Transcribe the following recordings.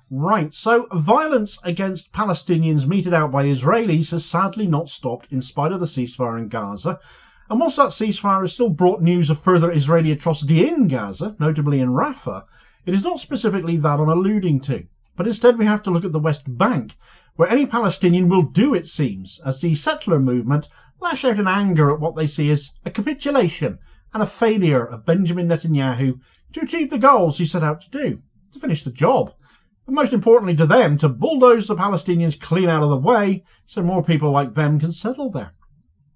Right, so violence against Palestinians meted out by Israelis has sadly not stopped in spite of the ceasefire in Gaza. And whilst that ceasefire has still brought news of further Israeli atrocity in Gaza, notably in Rafah, it is not specifically that I'm alluding to. But instead we have to look at the West Bank, where any Palestinian will do, it seems, as the settler movement lash out in anger at what they see as a capitulation and a failure of Benjamin Netanyahu to achieve the goals he set out to do, to finish the job. But most importantly to them, to bulldoze the Palestinians clean out of the way so more people like them can settle there.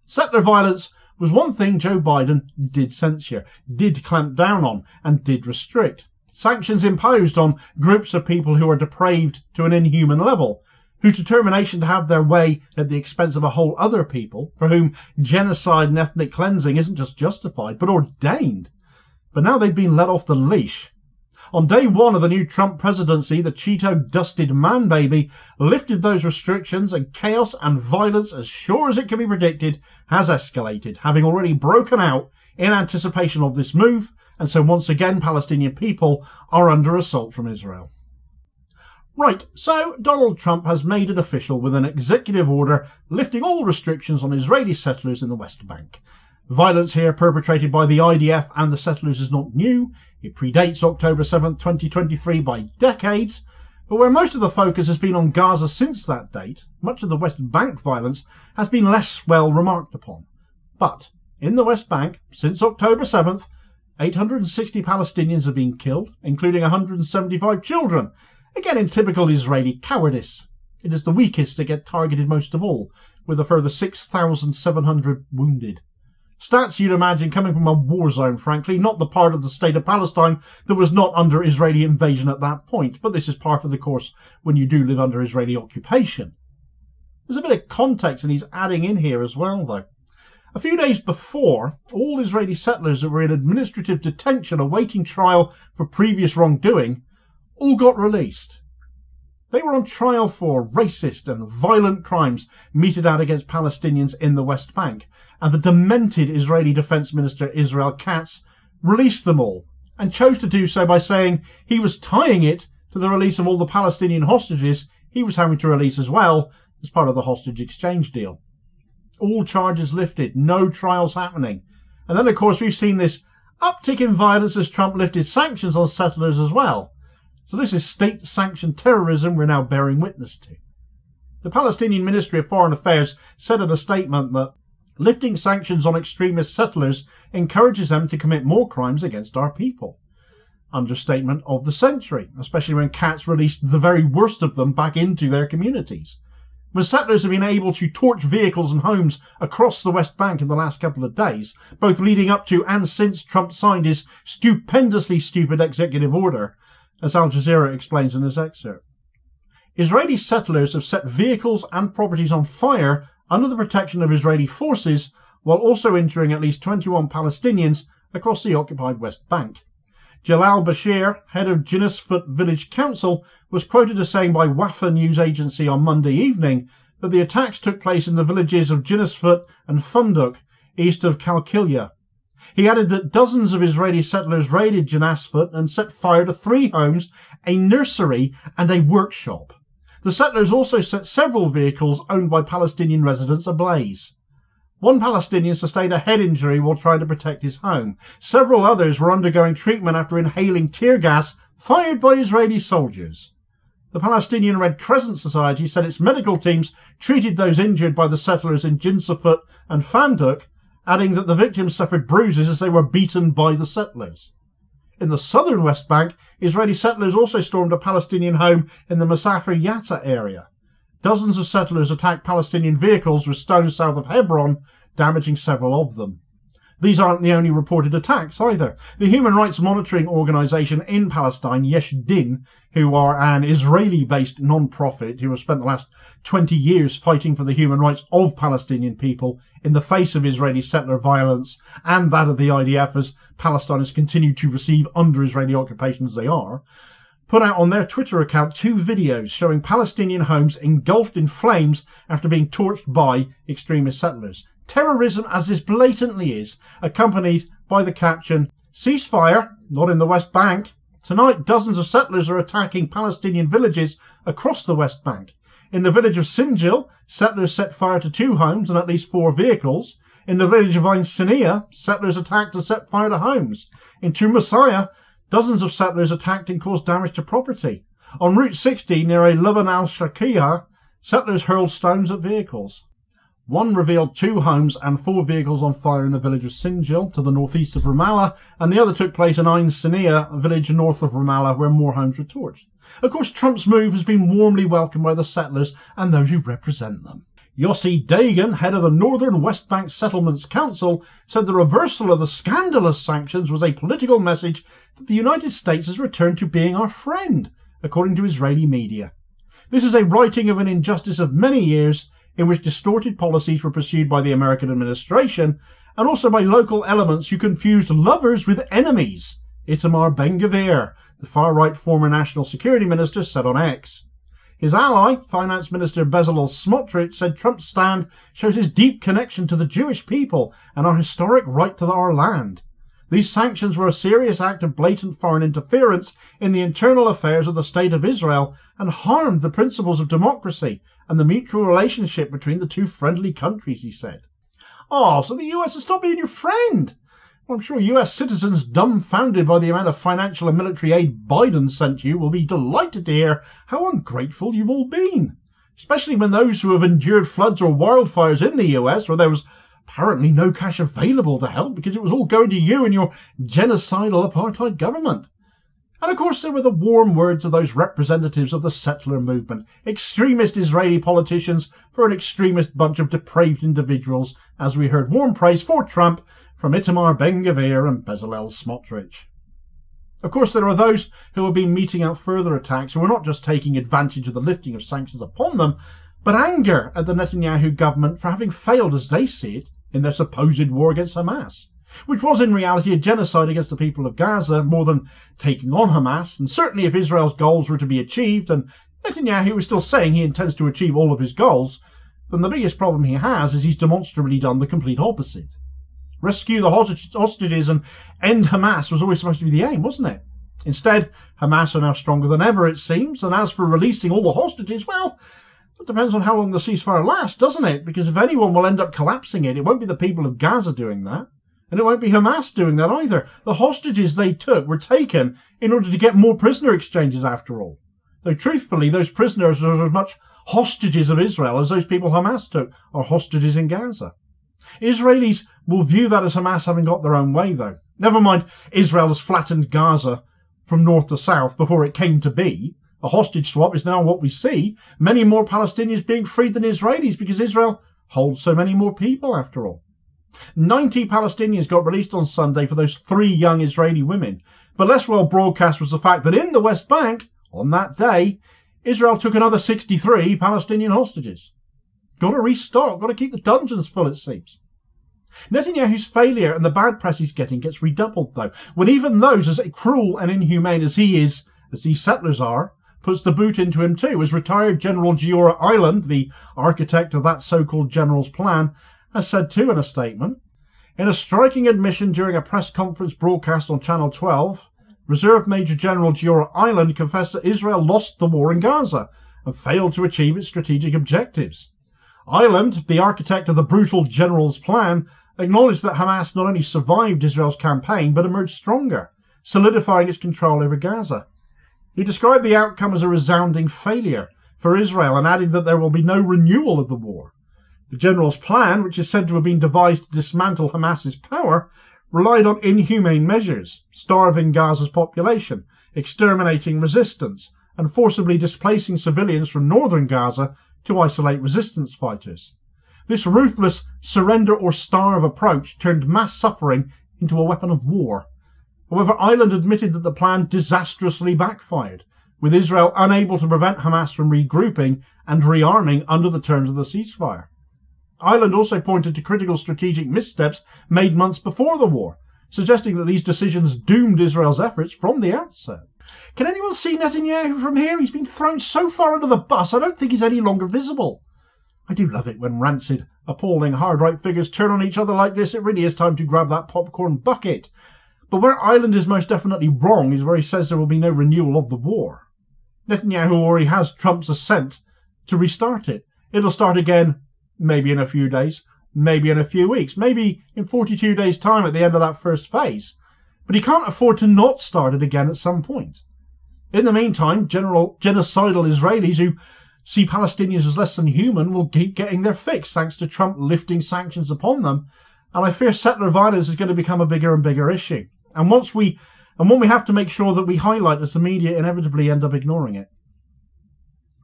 Settler violence was one thing Joe Biden did censure, did clamp down on, and did restrict. Sanctions imposed on groups of people who are depraved to an inhuman level, whose determination to have their way at the expense of a whole other people, for whom genocide and ethnic cleansing isn't just justified, but ordained. But now they've been let off the leash. On day one of the new Trump presidency, the Cheeto-dusted man-baby lifted those restrictions, and chaos and violence, as sure as it can be predicted, has escalated, having already broken out in anticipation of this move, and so once again Palestinian people are under assault from Israel. Right, so Donald Trump has made it official with an executive order lifting all restrictions on Israeli settlers in the West Bank. Violence here perpetrated by the IDF and the settlers is not new. It predates October 7th, 2023 by decades, but where most of the focus has been on Gaza since that date, much of the West Bank violence has been less well remarked upon. But in the West Bank, since October 7th, 860 Palestinians have been killed, including 175 children, again in typical Israeli cowardice. It is the weakest that get targeted most of all, with a further 6,700 wounded. Stats you'd imagine coming from a war zone, frankly, not the part of the state of Palestine that was not under Israeli invasion at that point, but this is par for the course when you do live under Israeli occupation. There's a bit of context and he's adding in here as well, though. A few days before, all Israeli settlers that were in administrative detention awaiting trial for previous wrongdoing all got released. They were on trial for racist and violent crimes meted out against Palestinians in the West Bank, and the demented Israeli Defense Minister Israel Katz released them all, and chose to do so by saying he was tying it to the release of all the Palestinian hostages he was having to release as well as part of the hostage exchange deal. All charges lifted, no trials happening. And then of course we've seen this uptick in violence as Trump lifted sanctions on settlers as well. So this is state-sanctioned terrorism we're now bearing witness to. The Palestinian Ministry of Foreign Affairs said in a statement that lifting sanctions on extremist settlers encourages them to commit more crimes against our people. Understatement of the century, especially when Katz released the very worst of them back into their communities. When settlers have been able to torch vehicles and homes across the West Bank in the last couple of days, both leading up to and since Trump signed his stupendously stupid executive order, as Al Jazeera explains in this excerpt. Israeli settlers have set vehicles and properties on fire under the protection of Israeli forces, while also injuring at least 21 Palestinians across the occupied West Bank. Jalal Bashir, head of Genocide Village Council, was quoted as saying by Rafah news agency on Monday evening that the attacks took place in the villages of Genocide and Funduk, east of Kalkilia. He added that dozens of Israeli settlers raided Genocide and set fire to 3 homes, a nursery and a workshop. The settlers also set several vehicles owned by Palestinian residents ablaze. One Palestinian sustained a head injury while trying to protect his home. Several others were undergoing treatment after inhaling tear gas fired by Israeli soldiers. The Palestinian Red Crescent Society said its medical teams treated those injured by the settlers in Jinsafut and Fanduk, adding that the victims suffered bruises as they were beaten by the settlers. In the southern West Bank, Israeli settlers also stormed a Palestinian home in the Masafir Yatta area. Dozens of settlers attacked Palestinian vehicles with stones south of Hebron, damaging several of them. These aren't the only reported attacks either. The human rights monitoring organisation in Palestine, Yesh Din, who are an Israeli-based non-profit who have spent the last 20 years fighting for the human rights of Palestinian people in the face of Israeli settler violence and that of the IDF as Palestine has continued to receive under Israeli occupation as they are, put out on their Twitter account 2 videos showing Palestinian homes engulfed in flames after being torched by extremist settlers. Terrorism, as this blatantly is, accompanied by the caption, "Ceasefire, not in the West Bank," Tonight, dozens of settlers are attacking Palestinian villages across the West Bank. In the village of Sinjil, settlers set fire to 2 homes and at least 4 vehicles. In the village of Ein Sinia, settlers attacked and set fire to homes. In Tumasaya, dozens of settlers attacked and caused damage to property. On Route 60, near a Luban al-Shaqiya, settlers hurled stones at vehicles. One revealed 2 homes and 4 vehicles on fire in the village of Sinjil, to the northeast of Ramallah, and the other took place in Ein Sinia, a village north of Ramallah, where more homes were torched. Of course, Trump's move has been warmly welcomed by the settlers and those who represent them. Yossi Dagan, head of the Northern West Bank Settlements Council, said the reversal of the scandalous sanctions was a political message that the United States has returned to being our friend, according to Israeli media. This is a righting of an injustice of many years, in which distorted policies were pursued by the American administration and also by local elements who confused lovers with enemies, Itamar Ben-Gvir, the far-right former National Security Minister, said on X. His ally, Finance Minister Bezalel Smotrich, said Trump's stand shows his deep connection to the Jewish people and our historic right to our land. These sanctions were a serious act of blatant foreign interference in the internal affairs of the State of Israel and harmed the principles of democracy and the mutual relationship between the 2 friendly countries, he said. Oh, so the US has stopped being your friend? Well, I'm sure US citizens dumbfounded by the amount of financial and military aid Biden sent you will be delighted to hear how ungrateful you've all been, especially when those who have endured floods or wildfires in the US, where there was apparently no cash available to help because it was all going to you and your genocidal apartheid government. And of course there were the warm words of those representatives of the settler movement, extremist Israeli politicians for an extremist bunch of depraved individuals, as we heard warm praise for Trump from Itamar Ben-Gvir and Bezalel Smotrich. Of course there are those who have been meting out further attacks who are not just taking advantage of the lifting of sanctions upon them, but anger at the Netanyahu government for having failed, as they see it, in their supposed war against Hamas, which was in reality a genocide against the people of Gaza more than taking on Hamas. And certainly if Israel's goals were to be achieved, and Netanyahu is still saying he intends to achieve all of his goals, then the biggest problem he has is he's demonstrably done the complete opposite. Rescue the hostages and end Hamas was always supposed to be the aim, wasn't it? Instead, Hamas are now stronger than ever, it seems, and as for releasing all the hostages, well, it depends on how long the ceasefire lasts, doesn't it? Because if anyone will end up collapsing it, it won't be the people of Gaza doing that. And it won't be Hamas doing that either. The hostages they took were taken in order to get more prisoner exchanges after all. Though truthfully, those prisoners are as much hostages of Israel as those people Hamas took are hostages in Gaza. Israelis will view that as Hamas having got their own way, though. Never mind, Israel has flattened Gaza from north to south before it came to be. A hostage swap is now what we see. Many more Palestinians being freed than Israelis because Israel holds so many more people after all. 90 Palestinians got released on Sunday for those 3 young Israeli women. But less well broadcast was the fact that in the West Bank, on that day, Israel took another 63 Palestinian hostages. Got to restock, got to keep the dungeons full, it seems. Netanyahu's failure and the bad press he's getting gets redoubled, though, when even those as cruel and inhumane as he is, as these settlers are, puts the boot into him too, as retired General Giora Island, the architect of that so-called general's plan, has said too in a statement. In a striking admission during a press conference broadcast on Channel 12, Reserve Major General Giora Island confessed that Israel lost the war in Gaza and failed to achieve its strategic objectives. Island, the architect of the brutal general's plan, acknowledged that Hamas not only survived Israel's campaign but emerged stronger, solidifying its control over Gaza. He described the outcome as a resounding failure for Israel and added that there will be no renewal of the war. The general's plan, which is said to have been devised to dismantle Hamas's power, relied on inhumane measures, starving Gaza's population, exterminating resistance, and forcibly displacing civilians from northern Gaza to isolate resistance fighters. This ruthless surrender or starve approach turned mass suffering into a weapon of war. However, Ireland admitted that the plan disastrously backfired, with Israel unable to prevent Hamas from regrouping and rearming under the terms of the ceasefire. Ireland also pointed to critical strategic missteps made months before the war, suggesting that these decisions doomed Israel's efforts from the outset. Can anyone see Netanyahu from here? He's been thrown so far under the bus, I don't think he's any longer visible. I do love it when rancid, appalling hard-right figures turn on each other like this. It really is time to grab that popcorn bucket. But where Ireland is most definitely wrong is where he says there will be no renewal of the war. Netanyahu already has Trump's assent to restart it. It'll start again maybe in a few days, maybe in a few weeks, maybe in 42 days' time at the end of that first phase. But he can't afford to not start it again at some point. In the meantime, genocidal Israelis who see Palestinians as less than human will keep getting their fix thanks to Trump lifting sanctions upon them. And I fear settler violence is going to become a bigger and bigger issue. And one we have to make sure that we highlight as the media inevitably end up ignoring it.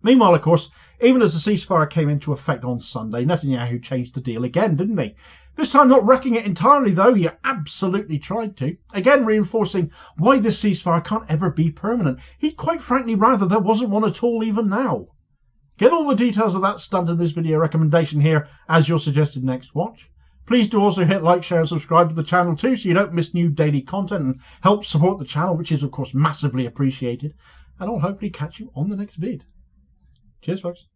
Meanwhile, of course, even as the ceasefire came into effect on Sunday, Netanyahu changed the deal again, didn't he? This time not wrecking it entirely, though. He absolutely tried to. Again, reinforcing why this ceasefire can't ever be permanent. He'd quite frankly rather there wasn't one at all even now. Get all the details of that stunt in this video recommendation here as your suggested next watch. Please do also hit like, share and subscribe to the channel too so you don't miss new daily content and help support the channel, which is of course massively appreciated. And I'll hopefully catch you on the next vid. Cheers folks.